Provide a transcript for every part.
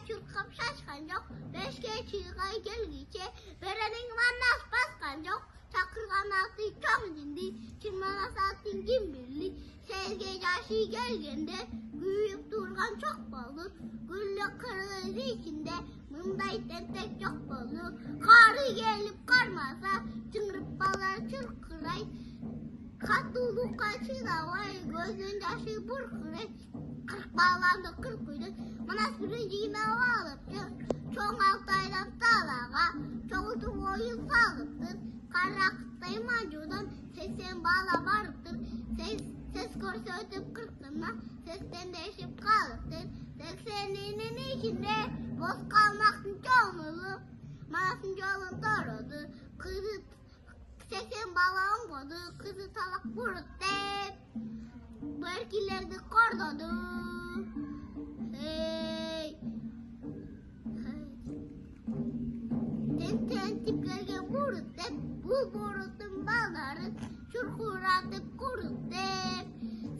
çırpıp şaşkan yok. Beşke çığay gelgiçe verenin mannas baskan yok. Çakırgan altı çok dindi. Çırmana satın kim birli. Sezge yaşı gelgende büyüyüp durgan çok balı. Güllü kırgızı içinde mınday tentek çok balı. Karı gelip karmasa çıngırıp balar çırkıray. Katulu kaçı da var gözün yaşı burkıray. Kırk bağlandı kırk uyduk. Manas birinciğime alıp çok altaydan dalağa. Çoğutu boyun sağlıktır. Karaktayım acıdan 80 bağla varıptır. Ses korsa ötüp kırktığına sesten değişip kalıptır. 80'inin içinde boz kalmakın çoğunluğu. Manasın çoğunluğu doğrudur. Kızı 80 bağlağın kodu. Kızı talak burutta. Bu erkilerde kordodu. Hey. Ten tiplerge burutta. Bu burutun bağları çurkuratıp kurutta.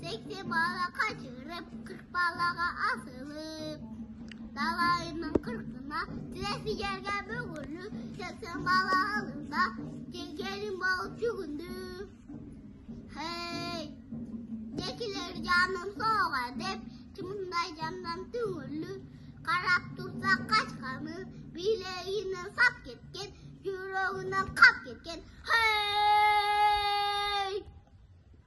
80 bağla kaçırıp 40 bağlağa asılıp dalayının 40'ına silesi gergen böğürlü 80 bağla alında gelin bağı çükündü. Hey! Nekiler canım soğuğa dep çımınday camdan tüngürlü karap tutsa kaç kanı bileğinden sap ketken yüreğinden kap ketken. Hey!